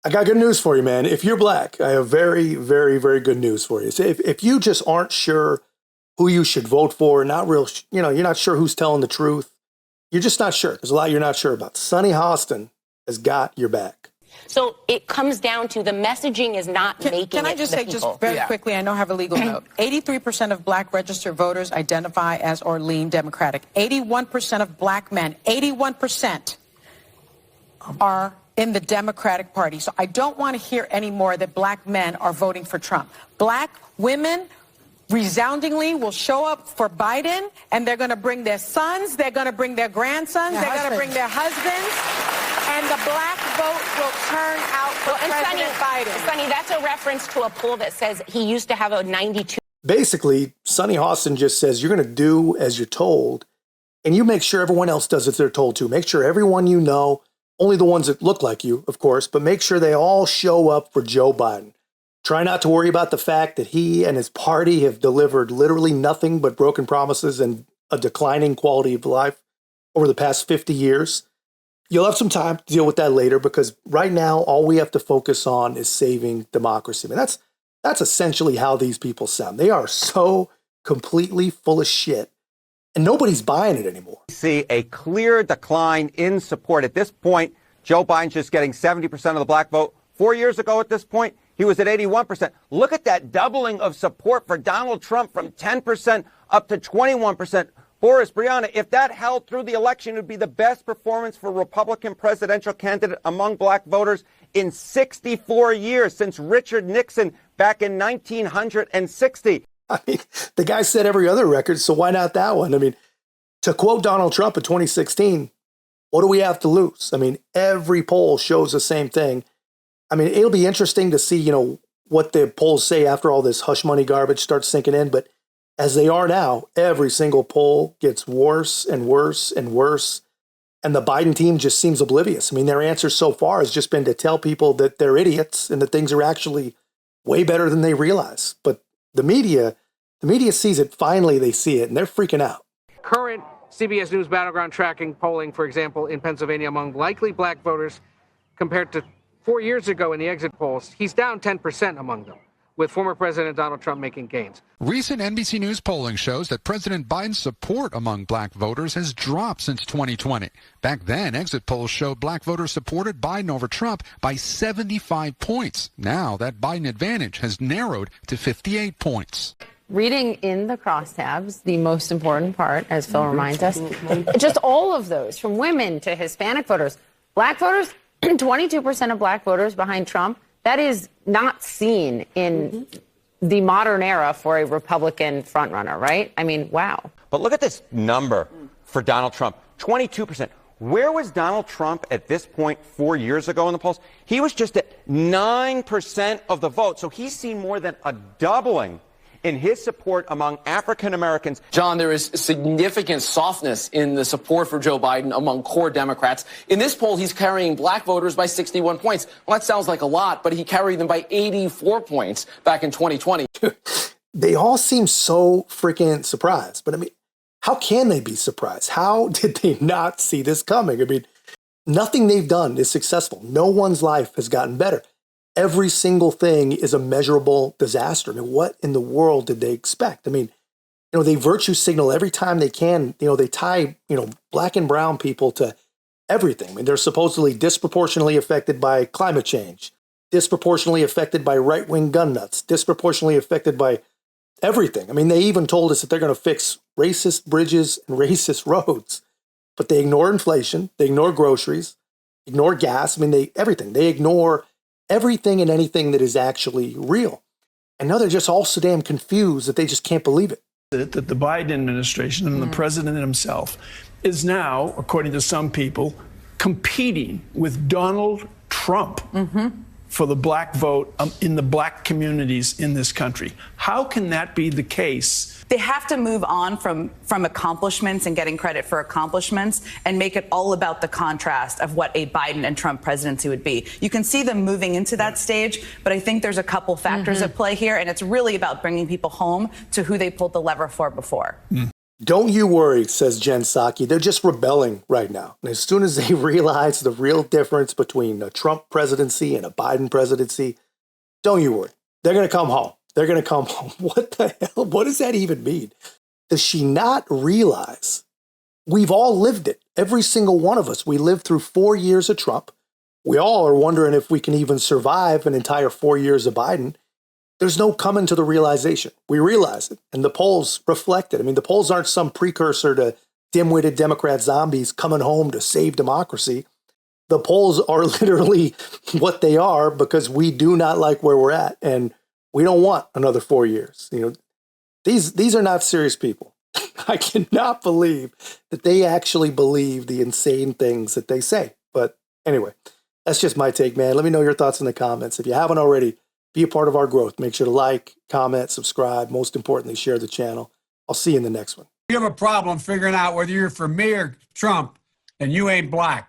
I got good news for you, man. If you're black, I have very, very, very good news for you. So if you just aren't sure who you should vote for, not real, you're not sure who's telling the truth, you're just not sure. There's a lot you're not sure about. Sonny Hostin has got your back. So it comes down to the messaging is not making it. Can I just say people. just very quickly, I know I have a legal note. 83% of black registered voters identify as or lean Democratic. 81% of black men, 81% are in the Democratic Party. So I don't want to hear anymore that black men are voting for Trump. Black women resoundingly will show up for Biden, and they're going to bring their sons, they're going to bring their grandsons, they're going to bring their husbands, and the black vote will turn out for President Biden. Sonny, that's a reference to a poll that says he used to have a 92. Basically, Sonny Hostin just says you're going to do as you're told, and you make sure everyone else does as they're told to. Make sure everyone you know, only the ones that look like you, of course, but make sure they all show up for Joe Biden. Try not to worry about the fact that he and his party have delivered literally nothing but broken promises and a declining quality of life over the past 50 years. You'll have some time to deal with that later, because right now, all we have to focus on is saving democracy. I mean, that's essentially how these people sound. They are so completely full of shit, and nobody's buying it anymore. We see a clear decline in support. At this point, Joe Biden's just getting 70% of the black vote. 4 years ago at this point, he was at 81%. Look at that doubling of support for Donald Trump from 10% up to 21%. Boris, Brianna, if that held through the election, it would be the best performance for a Republican presidential candidate among black voters in 64 years, since Richard Nixon back in 1960. I mean, the guy set every other record, so why not that one? I mean, to quote Donald Trump in 2016, what do we have to lose? I mean, every poll shows the same thing. I mean, it'll be interesting to see, what the polls say after all this hush money garbage starts sinking in. But as they are now, every single poll gets worse and worse and worse. And the Biden team just seems oblivious. I mean, their answer so far has just been to tell people that they're idiots and that things are actually way better than they realize. But the media sees it. Finally, they see it, and they're freaking out. Current CBS News battleground tracking polling, for example, in Pennsylvania among likely black voters compared to 4 years ago in the exit polls, he's down 10% among them, with former President Donald Trump making gains. Recent NBC News polling shows that President Biden's support among black voters has dropped since 2020. Back then, exit polls showed black voters supported Biden over Trump by 75 points. Now, that Biden advantage has narrowed to 58 points. Reading in the crosstabs, the most important part, as Phil reminds us, just all of those, from women to Hispanic voters, black voters, 22% of black voters behind Trump. That is not seen in the modern era for a Republican frontrunner, right? I mean, wow. But look at this number for Donald Trump, 22%. Where was Donald Trump at this point 4 years ago in the polls? He was just at 9% of the vote. So he's seen more than a doubling in his support among African Americans. John, there is significant softness in the support for Joe Biden among core Democrats. In this poll, he's carrying black voters by 61 points. Well, that sounds like a lot, but he carried them by 84 points back in 2020. They all seem so freaking surprised. But I mean, how can they be surprised? How did they not see this coming? I mean, nothing they've done is successful. No one's life has gotten better. Every single thing is a measurable disaster. I mean, what in the world did they expect? I mean, they virtue signal every time they can. They tie, black and brown people to everything. I mean, they're supposedly disproportionately affected by climate change, disproportionately affected by right-wing gun nuts, disproportionately affected by everything. I mean, they even told us that they're going to fix racist bridges and racist roads, but they ignore inflation, they ignore groceries, ignore gas. I mean, everything. They ignore everything and anything that is actually real. And now they're just all so damn confused that they just can't believe it. That the Biden administration and the president himself is now, according to some people, competing with Donald Trump for the black vote in the black communities in this country. How can that be the case? They have to move on from accomplishments and getting credit for accomplishments and make it all about the contrast of what a Biden and Trump presidency would be. You can see them moving into that stage, but I think there's a couple factors at play here, and it's really about bringing people home to who they pulled the lever for before. Don't you worry, says Jen Psaki. They're just rebelling right now. And as soon as they realize the real difference between a Trump presidency and a Biden presidency, don't you worry. They're going to come home. They're going to come home. What the hell? What does that even mean? Does she not realize we've all lived it? Every single one of us. We lived through 4 years of Trump. We all are wondering if we can even survive an entire 4 years of Biden. There's no coming to the realization. We realize it. And the polls reflect it. I mean, the polls aren't some precursor to dim-witted Democrat zombies coming home to save democracy. The polls are literally what they are because we do not like where we're at. And we don't want another 4 years. You know, these are not serious people. I cannot believe that they actually believe the insane things that they say. But anyway, that's just my take, man. Let me know your thoughts in the comments. If you haven't already, be a part of our growth. Make sure to like, comment, subscribe. Most importantly, share the channel. I'll see you in the next one. You have a problem figuring out whether you're for me or Trump, and you ain't black.